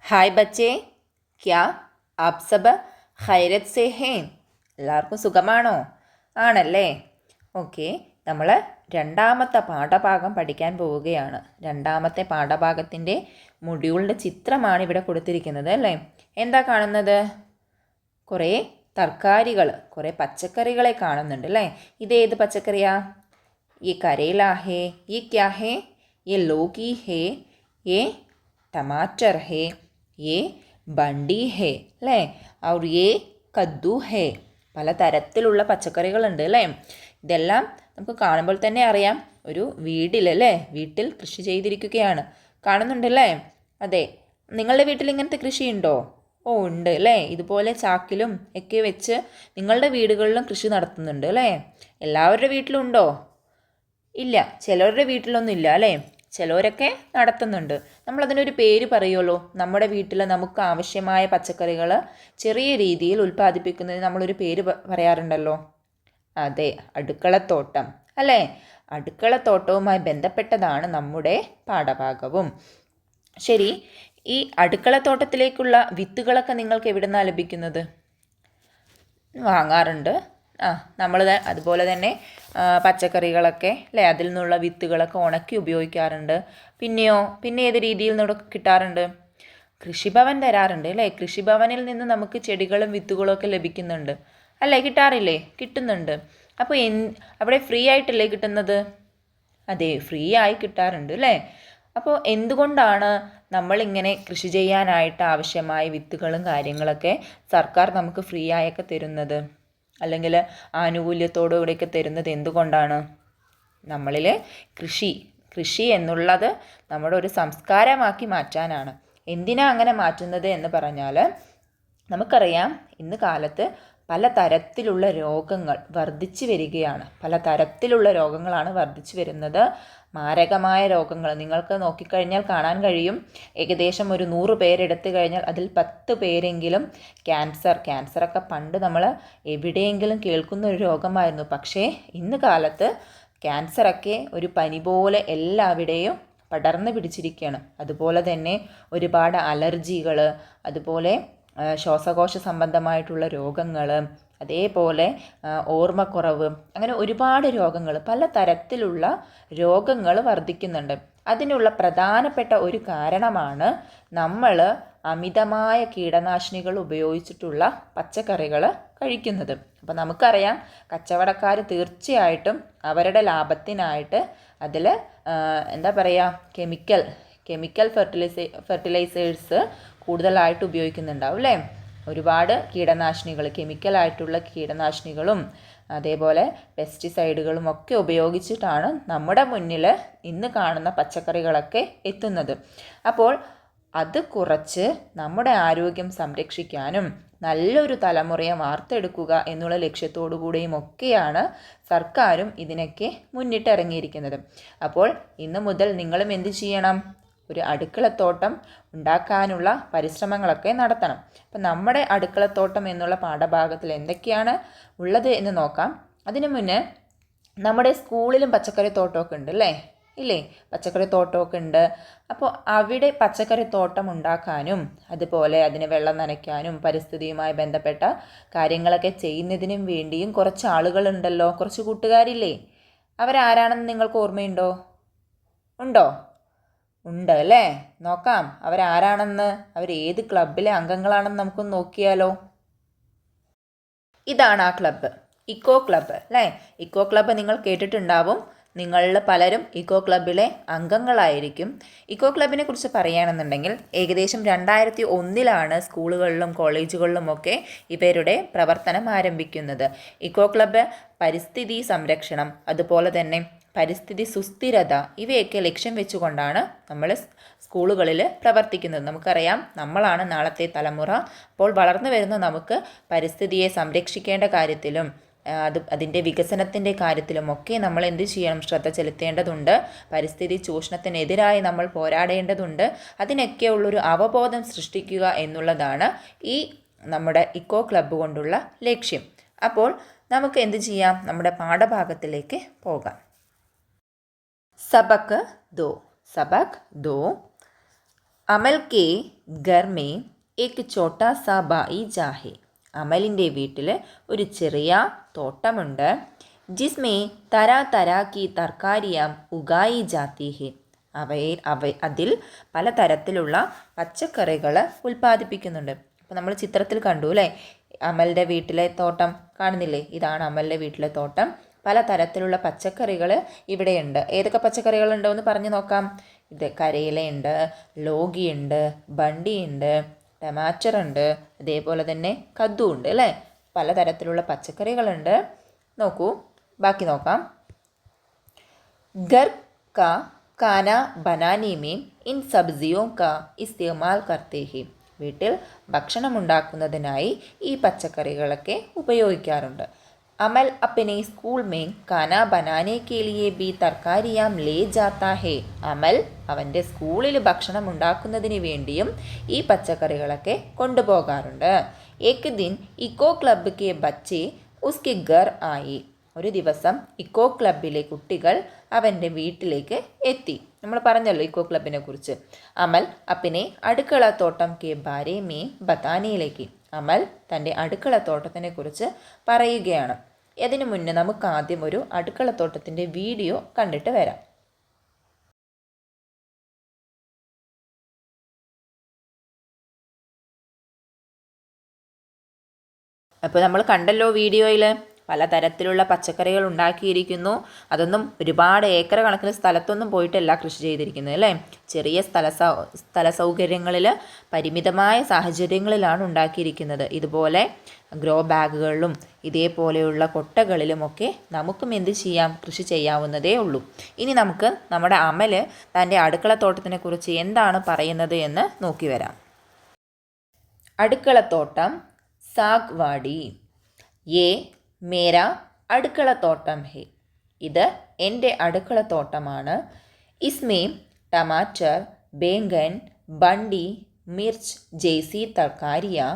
हाय बच्चे, क्या आप सब खैरत से हैं? എല്ലാവർക്കും സുഖമാണോ? ആണല്ലേ? ഓക്കെ, നമ്മൾ രണ്ടാമത്തെ പാഠഭാഗം പഠിക്കാൻ പോവുകയാണ്. രണ്ടാമത്തെ പാഠഭാഗത്തിൻ്റെ മൊഡ്യൂളിൻ്റെ ചിത്രമാണ് ഇവിടെ കൊടുത്തിരിക്കുന്നത് അല്ലേ? എന്താ കാണുന്നത്? കുറേ തർക്കാരികൾ, കുറേ പച്ചക്കറികളെ കാണുന്നുണ്ട് അല്ലേ? ഇതേത് പച്ചക്കറിയാ? ये करेला है, ये क्या है? ये लौकी है, ये टमाटर है, ये ബണ്ടി ഹേ അല്ലേ? ഔർ യേ കദ്ദു ഹേ. പലതരത്തിലുള്ള പച്ചക്കറികളുണ്ട് അല്ലേ? ഇതെല്ലാം നമുക്ക് കാണുമ്പോൾ തന്നെ അറിയാം ഒരു വീട്ടിലല്ലേ, വീട്ടിൽ കൃഷി ചെയ്തിരിക്കുകയാണ്. കാണുന്നുണ്ടല്ലേ? അതെ. നിങ്ങളുടെ വീട്ടിൽ ഇങ്ങനത്തെ കൃഷിയുണ്ടോ? ഓ ഉണ്ട് അല്ലേ? ഇതുപോലെ ചാക്കിലും ഒക്കെ വെച്ച് നിങ്ങളുടെ വീടുകളിലും കൃഷി നടത്തുന്നുണ്ട് അല്ലേ? എല്ലാവരുടെ വീട്ടിലും ഉണ്ടോ? ഇല്ല, ചിലവരുടെ വീട്ടിലൊന്നും ഇല്ല അല്ലേ? ചിലവരൊക്കെ നടത്തുന്നുണ്ട്. നമ്മളതിനൊരു പേര് പറയുമല്ലോ. നമ്മുടെ വീട്ടിൽ നമുക്ക് ആവശ്യമായ പച്ചക്കറികൾ ചെറിയ രീതിയിൽ ഉൽപ്പാദിപ്പിക്കുന്നതിന് നമ്മളൊരു പേര് പറയാറുണ്ടല്ലോ. അതെ, അടുക്കളത്തോട്ടം അല്ലേ? അടുക്കളത്തോട്ടവുമായി ബന്ധപ്പെട്ടതാണ് നമ്മുടെ പാഠഭാഗവും. ശരി, ഈ അടുക്കളത്തോട്ടത്തിലേക്കുള്ള വിത്തുകളൊക്കെ നിങ്ങൾക്ക് എവിടെ നിന്നാണ് ലഭിക്കുന്നത്? വാങ്ങാറുണ്ട്. നമ്മൾ അതുപോലെ തന്നെ പച്ചക്കറികളൊക്കെ അല്ലേ, അതിൽ നിന്നുള്ള വിത്തുകളൊക്കെ ഉണക്കി ഉപയോഗിക്കാറുണ്ട്. പിന്നെയോ, പിന്നെ ഏത് രീതിയിൽ നിന്ന് കിട്ടാറുണ്ട്? കൃഷിഭവൻ തരാറുണ്ട് അല്ലേ? കൃഷിഭവനിൽ നിന്ന് നമുക്ക് ചെടികളും വിത്തുകളും ഒക്കെ ലഭിക്കുന്നുണ്ട് അല്ലേ? കിട്ടാറില്ലേ? കിട്ടുന്നുണ്ട്. അപ്പോൾ അവിടെ ഫ്രീ ആയിട്ടല്ലേ കിട്ടുന്നത്? അതെ, ഫ്രീ ആയി കിട്ടാറുണ്ട് അല്ലേ? അപ്പോൾ എന്തുകൊണ്ടാണ് നമ്മളിങ്ങനെ കൃഷി ചെയ്യാനായിട്ട് ആവശ്യമായ വിത്തുകളും കാര്യങ്ങളൊക്കെ സർക്കാർ നമുക്ക് ഫ്രീ ആയൊക്കെ തരുന്നത്, അല്ലെങ്കിൽ ആനുകൂല്യത്തോടുകൂടിയൊക്കെ തരുന്നത് എന്തുകൊണ്ടാണ്? നമ്മളിൽ കൃഷി എന്നുള്ളത് നമ്മുടെ ഒരു സംസ്കാരമാക്കി മാറ്റാനാണ്. എന്തിനാ അങ്ങനെ മാറ്റുന്നത് എന്ന് പറഞ്ഞാൽ, നമുക്കറിയാം ഇന്ന് കാലത്ത് പലതരത്തിലുള്ള രോഗങ്ങൾ വർദ്ധിച്ചു വരികയാണ്. പലതരത്തിലുള്ള രോഗങ്ങളാണ് വർദ്ധിച്ചു വരുന്നത്. മാരകമായ രോഗങ്ങൾ നിങ്ങൾക്ക് നോക്കിക്കഴിഞ്ഞാൽ കാണാൻ കഴിയും. ഏകദേശം ഒരു 100 പേരെടുത്തു കഴിഞ്ഞാൽ അതിൽ 10 പേരെങ്കിലും ക്യാൻസറൊക്കെ പണ്ട് നമ്മൾ എവിടെയെങ്കിലും കേൾക്കുന്ന ഒരു രോഗമായിരുന്നു. പക്ഷേ ഇന്ന് കാലത്ത് ക്യാൻസറൊക്കെ ഒരു പനി പോലെ എല്ലാവിടെയും പടർന്നു പിടിച്ചിരിക്കുകയാണ്. അതുപോലെ തന്നെ ഒരുപാട് അലർജികൾ, അതുപോലെ ശ്വാസകോശ സംബന്ധമായിട്ടുള്ള രോഗങ്ങൾ, അതേപോലെ ഓർമ്മക്കുറവ്, അങ്ങനെ ഒരുപാട് രോഗങ്ങൾ, പലതരത്തിലുള്ള രോഗങ്ങൾ വർദ്ധിക്കുന്നുണ്ട്. അതിനുള്ള പ്രധാനപ്പെട്ട ഒരു കാരണമാണ് നമ്മൾ അമിതമായ കീടനാശിനികൾ ഉപയോഗിച്ചിട്ടുള്ള പച്ചക്കറികൾ കഴിക്കുന്നത്. അപ്പോൾ നമുക്കറിയാം കച്ചവടക്കാർ തീർച്ചയായിട്ടും അവരുടെ ലാഭത്തിനായിട്ട് അതിൽ എന്താ പറയുക, കെമിക്കൽ ഫെർട്ടിലൈസേഴ്സ് കൂടുതലായിട്ട് ഉപയോഗിക്കുന്നുണ്ടാവും അല്ലേ? ഒരുപാട് കീടനാശിനികൾ, കെമിക്കലായിട്ടുള്ള കീടനാശിനികളും അതേപോലെ പെസ്റ്റിസൈഡുകളും ഒക്കെ ഉപയോഗിച്ചിട്ടാണ് നമ്മുടെ മുന്നിൽ ഇന്ന് കാണുന്ന പച്ചക്കറികളൊക്കെ എത്തുന്നത്. അപ്പോൾ അത് കുറച്ച് നമ്മുടെ ആരോഗ്യം സംരക്ഷിക്കാനും നല്ലൊരു തലമുറയെ വാർത്തെടുക്കുക എന്നുള്ള ലക്ഷ്യത്തോടു കൂടിയും ഒക്കെയാണ് സർക്കാരും ഇതിനൊക്കെ മുന്നിട്ടിറങ്ങിയിരിക്കുന്നത്. അപ്പോൾ ഇന്ന് മുതൽ നിങ്ങളും എന്ത് ചെയ്യണം? ഒരു അടുക്കളത്തോട്ടം ഉണ്ടാക്കാനുള്ള പരിശ്രമങ്ങളൊക്കെ നടത്തണം. അപ്പം നമ്മുടെ അടുക്കളത്തോട്ടം എന്നുള്ള പാഠഭാഗത്തിൽ എന്തൊക്കെയാണ് ഉള്ളത് എന്ന് നോക്കാം. അതിനു മുന്നേ നമ്മുടെ സ്കൂളിലും പച്ചക്കറി തോട്ടമൊക്കെ ഉണ്ട് അല്ലേ? ഇല്ലേ? പച്ചക്കറി തോട്ടമൊക്കെ ഉണ്ട്. അപ്പോൾ അവിടെ പച്ചക്കറി തോട്ടം ഉണ്ടാക്കാനും അതുപോലെ അതിന് വെള്ളം നനയ്ക്കാനും പരിസ്ഥിതിയുമായി ബന്ധപ്പെട്ട കാര്യങ്ങളൊക്കെ ചെയ്യുന്നതിനും വേണ്ടിയും കുറച്ച് ആളുകളുണ്ടല്ലോ, കുറച്ച് കൂട്ടുകാരില്ലേ? അവരാരാണെന്ന് നിങ്ങൾക്ക് ഓർമ്മയുണ്ടോ? ഉണ്ടോ? ഉണ്ട് അല്ലേ? നോക്കാം അവരാരാണെന്ന്. അവർ ഏത് ക്ലബിലെ അംഗങ്ങളാണെന്ന് നമുക്കൊന്ന് നോക്കിയാലോ. ഇതാണ് ആ ക്ലബ്ബ്, ഇക്കോ ക്ലബ്ബ് അല്ലേ? ഇക്കോ ക്ലബ്ബ് നിങ്ങൾ കേട്ടിട്ടുണ്ടാവും. നിങ്ങളിൽ പലരും ഇക്കോ ക്ലബ്ബിലെ അംഗങ്ങളായിരിക്കും. ഇക്കോ ക്ലബ്ബിനെ കുറിച്ച് പറയുകയാണെന്നുണ്ടെങ്കിൽ ഏകദേശം 2001 സ്കൂളുകളിലും കോളേജുകളിലുമൊക്കെ ഇവരുടെ പ്രവർത്തനം ആരംഭിക്കുന്നത്. ഇക്കോ ക്ലബ്ബ് പരിസ്ഥിതി സംരക്ഷണം, അതുപോലെ തന്നെ പരിസ്ഥിതി സുസ്ഥിരത, ഇവയൊക്കെ ലക്ഷ്യം വെച്ചുകൊണ്ടാണ് നമ്മൾ സ്കൂളുകളിൽ പ്രവർത്തിക്കുന്നത്. നമുക്കറിയാം നമ്മളാണ് നാളത്തെ തലമുറ. അപ്പോൾ വളർന്നു വരുന്ന നമുക്ക് പരിസ്ഥിതിയെ സംരക്ഷിക്കേണ്ട കാര്യത്തിലും അതിൻ്റെ വികസനത്തിൻ്റെ കാര്യത്തിലുമൊക്കെ നമ്മൾ എന്ത് ചെയ്യണം? ശ്രദ്ധ ചെലുത്തേണ്ടതുണ്ട്. പരിസ്ഥിതി ചൂഷണത്തിനെതിരായി നമ്മൾ പോരാടേണ്ടതുണ്ട്. അതിനൊക്കെയുള്ളൊരു അവബോധം സൃഷ്ടിക്കുക എന്നുള്ളതാണ് ഈ നമ്മുടെ ഇക്കോ ക്ലബ്ബ് കൊണ്ടുള്ള ലക്ഷ്യം. അപ്പോൾ നമുക്ക് എന്ത് ചെയ്യാം? നമ്മുടെ പാഠഭാഗത്തിലേക്ക് പോകാം. सबक दो അമൽ കെ ഘർ മേ ഏക് ചോട്ടാ സാ ബാഗീചാ ഹെ. അമലിൻ്റെ വീട്ടിൽ ഒരു ചെറിയ തോട്ടമുണ്ട്. ജിസ്മേ തരാ തരാ കി തർക്കാരിയാം ഉഗായി ജാത്തി ഹെ. അതിൽ പലതരത്തിലുള്ള പച്ചക്കറികൾ ഉൽപ്പാദിപ്പിക്കുന്നുണ്ട്. അപ്പോൾ നമ്മൾ ചിത്രത്തിൽ കണ്ടു അല്ലേ, അമലിൻ്റെ വീട്ടിലെ തോട്ടം കാണുന്നില്ലേ? ഇതാണ് അമലിൻ്റെ വീട്ടിലെ തോട്ടം. പലതരത്തിലുള്ള പച്ചക്കറികൾ ഇവിടെയുണ്ട്. ഏതൊക്കെ പച്ചക്കറികളുണ്ടോ എന്ന് പറഞ്ഞു നോക്കാം. ഇത് കരയിലയുണ്ട്, ലോകിയുണ്ട്, ബണ്ടിയുണ്ട്, ടമാറ്റർ ഉണ്ട്, അതേപോലെ തന്നെ കദ്ദു ഉണ്ട് അല്ലേ. പലതരത്തിലുള്ള പച്ചക്കറികളുണ്ട്. നോക്കൂ, ബാക്കി നോക്കാം. घर का खाना बनाने में इन सब्जियों का इस्तेमाल करते हैं. വീട്ടിൽ ഭക്ഷണം ഉണ്ടാക്കുന്നതിനായി ഈ പച്ചക്കറികളൊക്കെ ഉപയോഗിക്കാറുണ്ട്. അമൽ अपने स्कूल में खाना बनाने के लिए भी तरकारियां ले जाता है. അമൽ അവൻ്റെ സ്കൂളിൽ ഭക്ഷണം ഉണ്ടാക്കുന്നതിന് വേണ്ടിയും ഈ പച്ചക്കറികളൊക്കെ കൊണ്ടുപോകാറുണ്ട്. एक दिन इको क्लब के बच्चे उसके घर आए. ഒരു ദിവസം ഇക്കോ ക്ലബിലെ കുട്ടികൾ അവൻ്റെ വീട്ടിലേക്ക് എത്തി. നമ്മൾ പറഞ്ഞല്ലോ ഇക്കോ ക്ലബിനെ കുറിച്ച്. അമൽ അപ്പിനെ അടുക്കളത്തോട്ടം കെ ബാരെ മേ ബതാനയിലേക്ക്. അമൽ തൻ്റെ അടുക്കളത്തോട്ടത്തിനെ കുറിച്ച് പറയുകയാണ്. അതിനു മുന്നേ നമുക്ക് ആദ്യം ഒരു അടുക്കളത്തോട്ടത്തിൻ്റെ വീഡിയോ കണ്ടിട്ട് വരാം. അപ്പോൾ നമ്മൾ കണ്ടല്ലോ വീഡിയോയിൽ പലതരത്തിലുള്ള പച്ചക്കറികൾ ഉണ്ടാക്കിയിരിക്കുന്നു. അതൊന്നും ഒരുപാട് ഏക്കർ കണക്കിന് സ്ഥലത്തൊന്നും പോയിട്ടല്ല കൃഷി ചെയ്തിരിക്കുന്നത് അല്ലേ. ചെറിയ സ്ഥല സൗകര്യങ്ങളിൽ പരിമിതമായ സാഹചര്യങ്ങളിലാണ് ഉണ്ടാക്കിയിരിക്കുന്നത്. ഇതുപോലെ ഗ്രോ ബാഗുകളിലും ഇതേപോലെയുള്ള കൊട്ടകളിലുമൊക്കെ നമുക്കും എന്ത് ചെയ്യാം, കൃഷി ചെയ്യാവുന്നതേ ഉള്ളൂ. ഇനി നമുക്ക് നമ്മുടെ അമൽ തൻ്റെ അടുക്കളത്തോട്ടത്തിനെ കുറിച്ച് എന്താണ് പറയുന്നത് എന്ന് നോക്കി വരാം. അടുക്കളത്തോട്ടം സാഗ്വാടി. യേ മേരാ അടുക്കളത്തോട്ടം ഹെ. ഇത് എൻ്റെ അടുക്കളത്തോട്ടമാണ്. ഇസ്മേ ടമാറ്റർ, ബേങ്കൻ, ബണ്ടി, മിർച്ച് ജैसी तरकारियाँ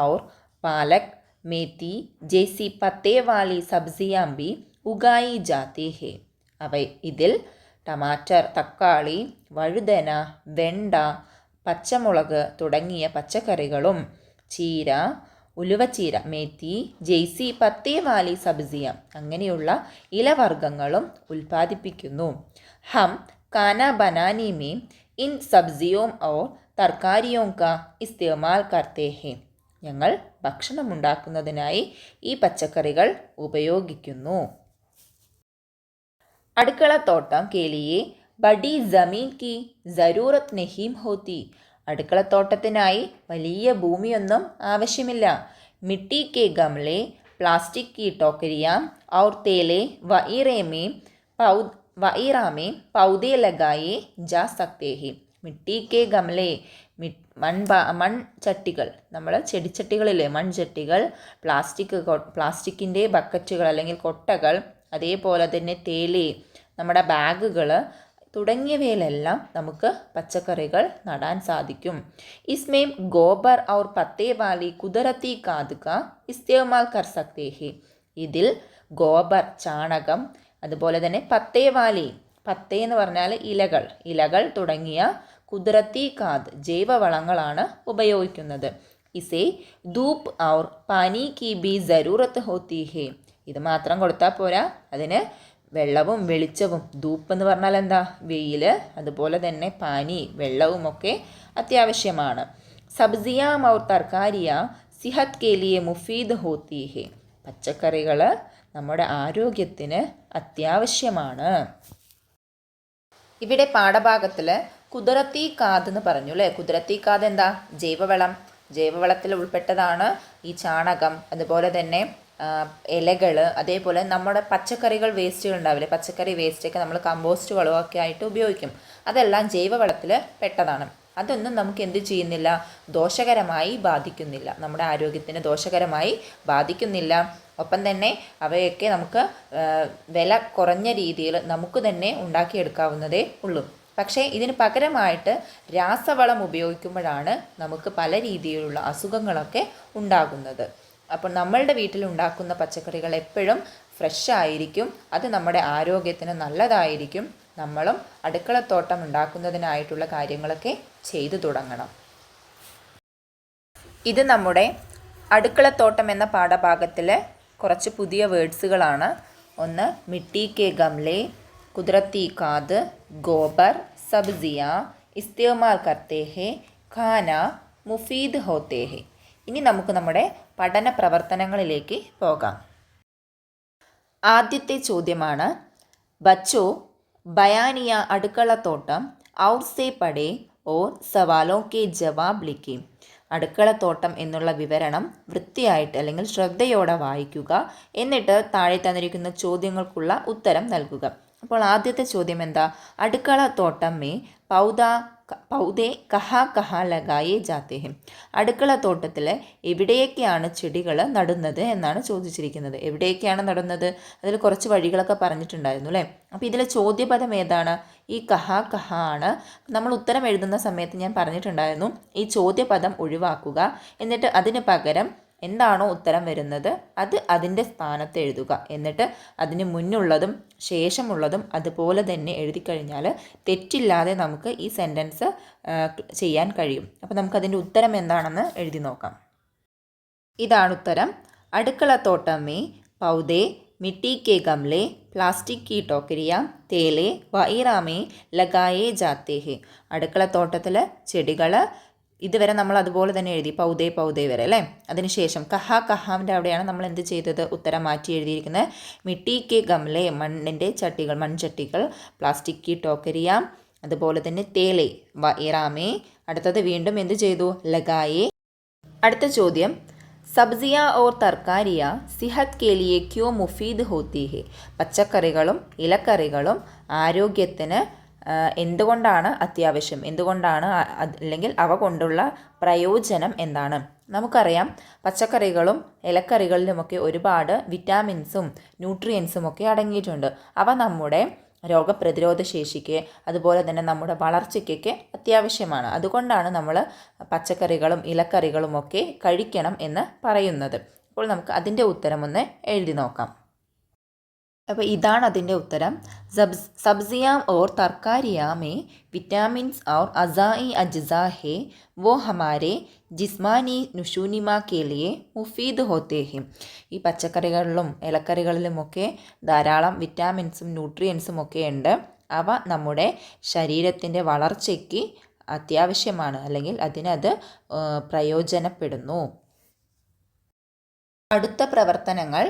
और पालक, मेथी जैसी पत्ते वाली सब्जियाँ भी उगाई जाती है. ഇതിൽ ടമാറ്റർ, തക്കാളി, വഴുതന, വെണ്ട, പച്ചമുളക് തുടങ്ങിയ പച്ചക്കറികളും ചീര, ഉലുവച്ചീര, മേത്തി, ജെയ്സി പത്തേ വാലി സബ്സിയ അങ്ങനെയുള്ള ഇലവർഗ്ഗങ്ങളും ഉൽപ്പാദിപ്പിക്കുന്നു. ഹം കാന ബനാനി മേ ഇൻ സബ്സിയോം ഓർ തർക്കാരിയോം കാ ഇസ്തേമാൽ കർത്തേ ഹെ. ഞങ്ങൾ ഭക്ഷണമുണ്ടാക്കുന്നതിനായി ഈ പച്ചക്കറികൾ ഉപയോഗിക്കുന്നു. അടുക്കളത്തോട്ടം കെ ലിയേ ബഡി ജമീൻ കി ജറൂറത്ത് നഹീം ഹോത്തി. അടുക്കളത്തോട്ടത്തിനായി വലിയ ഭൂമിയൊന്നും ആവശ്യമില്ല. മിട്ടി കെ ഗംലെ, പ്ലാസ്റ്റിക് കി ടോക്കരിയാ ഔർ തേലെ വഇറാമേ പൗധേ ലഗായേ ജാ സക്തേ ഹെ. മിട്ടി കെ ഗംലെ, മൺചട്ടികൾ, നമ്മൾ ചെടിച്ചട്ടികളില്ലേ മൺചട്ടികൾ, പ്ലാസ്റ്റിക്കിൻ്റെ ബക്കറ്റുകൾ അല്ലെങ്കിൽ കൊട്ടകൾ, അതേപോലെ തന്നെ തേലെ, നമ്മുടെ ബാഗുകൾ തുടങ്ങിയവയിലെല്ലാം നമുക്ക് പച്ചക്കറികൾ നടാൻ സാധിക്കും. ഇസ്മേം ഗോബർ ഔർ പത്തേ വാലി കുദരത്തി കാദ് കാ ഇസ്തേമാൽ കർ സക്തേ ഹെ. ഇതിൽ ഗോബർ, ചാണകം, അതുപോലെ തന്നെ പത്തേ വാലി, പത്തേ എന്ന് പറഞ്ഞാൽ ഇലകൾ തുടങ്ങിയ കുദരത്തി കാദ് ജൈവവളങ്ങളാണ് ഉപയോഗിക്കുന്നത്. ഇസേ ധൂപ്പ് ഔർ പാനി കി ബി ജറൂറത്ത് ഹോത്തി ഹെ. ഇത് മാത്രം കൊടുത്താൽ പോരാ, അതിന് വെള്ളവും വെളിച്ചവും, ധൂപ്പ് എന്ന് പറഞ്ഞാൽ എന്താ, വെയിൽ, അതുപോലെ തന്നെ പാനി, വെള്ളവുമൊക്കെ അത്യാവശ്യമാണ്. സബ്സിയാം ഔർ തർക്കാരിയ സിഹത്ത് കെ ലിയെ മുഫീദ് ഹോത്തി ഹെ. പച്ചക്കറികൾ നമ്മുടെ ആരോഗ്യത്തിന് അത്യാവശ്യമാണ്. ഇവിടെ പാഠഭാഗത്തിൽ കുദരത്തി കാദ് എന്ന് പറഞ്ഞു അല്ലേ. കുദരത്തി കാദ് എന്താ, ജൈവവളത്തിൽ ഉൾപ്പെട്ടതാണ് ഈ ചാണകം, അതുപോലെ തന്നെ ഇലകൾ, അതേപോലെ നമ്മുടെ പച്ചക്കറികൾ വേസ്റ്റുകൾ ഉണ്ടാവില്ലേ, പച്ചക്കറി വേസ്റ്റൊക്കെ നമ്മൾ കമ്പോസ്റ്റ് വളമൊക്കെ ആയിട്ട് ഉപയോഗിക്കും. അതെല്ലാം ജൈവവളത്തിൽ പെട്ടതാണ്. അതൊന്നും നമുക്ക് എന്ത് ചെയ്യുന്നില്ല, ദോഷകരമായി ബാധിക്കുന്നില്ല, നമ്മുടെ ആരോഗ്യത്തിന് ദോഷകരമായി ബാധിക്കുന്നില്ല. ഒപ്പം തന്നെ അവയൊക്കെ നമുക്ക് വില കുറഞ്ഞ രീതിയിൽ നമുക്ക് തന്നെ ഉണ്ടാക്കിയെടുക്കാവുന്നതേ ഉള്ളൂ. പക്ഷേ ഇതിന് പകരമായിട്ട് രാസവളം ഉപയോഗിക്കുമ്പോഴാണ് നമുക്ക് പല രീതിയിലുള്ള അസുഖങ്ങളൊക്കെ ഉണ്ടാകുന്നത്. അപ്പോൾ നമ്മളുടെ വീട്ടിലുണ്ടാക്കുന്ന പച്ചക്കറികൾ എപ്പോഴും ഫ്രഷ് ആയിരിക്കും, അത് നമ്മുടെ ആരോഗ്യത്തിന് നല്ലതായിരിക്കും. നമ്മളും അടുക്കളത്തോട്ടം ഉണ്ടാക്കുന്നതിനായിട്ടുള്ള കാര്യങ്ങളൊക്കെ ചെയ്തു തുടങ്ങണം. ഇത് നമ്മുടെ അടുക്കളത്തോട്ടം എന്ന പാഠഭാഗത്തിലെ കുറച്ച് പുതിയ വേർഡ്സുകളാണ്. ഒന്ന് മിട്ടി കെ ഗംലെ, കുദരത്തി ഖാദ്, ഗോബർ, സബ്സിയ, ഇസ്തേമാൽ കർത്തേ ഹെ, ഖാന, മുഫീദ് ഹോത്തേ ഹെ. ഇനി നമുക്ക് നമ്മുടെ പഠന പ്രവർത്തനങ്ങളിലേക്ക് പോകാം. ആദ്യത്തെ ചോദ്യമാണ്, ബച്ചോ ബയാനിയ അടുക്കളത്തോട്ടം ഔർ സെ പഠേ ഓർ സവാലോ കെ ജവാബ് ലിഖേ. അടുക്കളത്തോട്ടം എന്നുള്ള വിവരണം വൃത്തിയായിട്ട് അല്ലെങ്കിൽ ശ്രദ്ധയോടെ വായിക്കുക. എന്നിട്ട് താഴെ തന്നിരിക്കുന്ന ചോദ്യങ്ങൾക്കുള്ള ഉത്തരം നൽകുക. അപ്പോൾ ആദ്യത്തെ ചോദ്യം എന്താ? അടുക്കളത്തോട്ടം മേ പൗധേ കഹാ ലഗായേ ജാത്തേ ഹെ. അടുക്കളത്തോട്ടത്തിൽ എവിടെയൊക്കെയാണ് ചെടികൾ നടുന്നത് എന്നാണ് ചോദിച്ചിരിക്കുന്നത്. എവിടെയൊക്കെയാണ് നടുന്നത്? അതിൽ കുറച്ച് വഴികളൊക്കെ പറഞ്ഞിട്ടുണ്ടായിരുന്നു അല്ലേ? അപ്പോൾ ഇതിലെ ചോദ്യപദം ഏതാണ്? ഈ കഹ ആണ്. നമ്മൾ ഉത്തരം എഴുതുന്ന സമയത്ത് ഞാൻ പറഞ്ഞിട്ടുണ്ടായിരുന്നു ഈ ചോദ്യപദം ഒഴിവാക്കുക. എന്നിട്ട് അതിന് പകരം എന്താണോ ഉത്തരം വരുന്നത് അത് അതിൻ്റെ സ്ഥാനത്ത് എഴുതുക. എന്നിട്ട് അതിന് മുന്നുള്ളതും ശേഷമുള്ളതും അതുപോലെ തന്നെ എഴുതി കഴിഞ്ഞാൽ തെറ്റില്ലാതെ നമുക്ക് ഈ സെൻറ്റൻസ് ചെയ്യാൻ കഴിയും. അപ്പോൾ നമുക്കതിൻ്റെ ഉത്തരം എന്താണെന്ന് എഴുതി നോക്കാം. ഇതാണ് ഉത്തരം. അടുക്കളത്തോട്ടം മേ പൗധേ മിട്ടി കെ ഗംലെ, പ്ലാസ്റ്റിക് കി ടോക്കരിയ, തേലെ വൈറാ മേ ലഗായേ ജാത്തേ ഹെ. അടുക്കളത്തോട്ടത്തിൽ ചെടികൾ ഇതുവരെ നമ്മൾ അതുപോലെ തന്നെ എഴുതി പൗധേ വരെ അല്ലേ? അതിനുശേഷം കഹാൻ്റെ അവിടെയാണ് നമ്മൾ എന്ത് ചെയ്തത്? ഉത്തരം മാറ്റി എഴുതിയിരിക്കുന്നത്. മിട്ടി കെ ഗംലെ മണ്ണിൻ്റെ ചട്ടികൾ, മൺചട്ടികൾ, പ്ലാസ്റ്റിക് കി ടോക്കരിയ, അതുപോലെ തന്നെ തേലെ വൈറാമേ. അടുത്തത് വീണ്ടും എന്ത് ചെയ്തു? ലഗായേ. അടുത്ത ചോദ്യം, സബ്സിയ ഓർ തർക്കാരിയ സിഹത് കെ ലിയെ ക്യോ മുഫീദ് ഹോത്തി ഹെ. പച്ചക്കറികളും ഇലക്കറികളും ആരോഗ്യത്തിന് എന്തുകൊണ്ടാണ് അത്യാവശ്യം? എന്തുകൊണ്ടാണ് അല്ലെങ്കിൽ അവ കൊണ്ടുള്ള പ്രയോജനം എന്താണ്? നമുക്കറിയാം പച്ചക്കറികളും ഇലക്കറികളിലുമൊക്കെ ഒരുപാട് വിറ്റാമിൻസും ന്യൂട്രിയൻസും ഒക്കെ അടങ്ങിയിട്ടുണ്ട്. അവ നമ്മുടെ രോഗപ്രതിരോധ ശേഷിക്ക് അതുപോലെ തന്നെ നമ്മുടെ വളർച്ചയ്ക്കൊക്കെ അത്യാവശ്യമാണ്. അതുകൊണ്ടാണ് നമ്മൾ പച്ചക്കറികളും ഇലക്കറികളും ഒക്കെ കഴിക്കണം എന്ന് പറയുന്നത്. അപ്പോൾ നമുക്ക് അതിൻ്റെ ഉത്തരം ഒന്ന് എഴുതി നോക്കാം. അപ്പോൾ ഇതാണ് അതിൻ്റെ ഉത്തരം. സബ്സിയ ഓർ തർക്കാരിയ മേ വിറ്റാമിൻസ് और अज़ाई अज्जा है वो हमारे ജിസ്മാനി നുഷൂനിമ കെ ലിയെ മുഫീദ് ഹോത്തേ ഹെ. ഈ പച്ചക്കറികളിലും ഇലക്കറികളിലുമൊക്കെ ധാരാളം വിറ്റാമിൻസും ന്യൂട്രിയൻസും ഒക്കെ ഉണ്ട്. അവ നമ്മുടെ ശരീരത്തിൻ്റെ വളർച്ചയ്ക്ക് അത്യാവശ്യമാണ്, അല്ലെങ്കിൽ അതിനത് പ്രയോജനപ്പെടുന്നു. അടുത്ത പ്രവർത്തനങ്ങൾ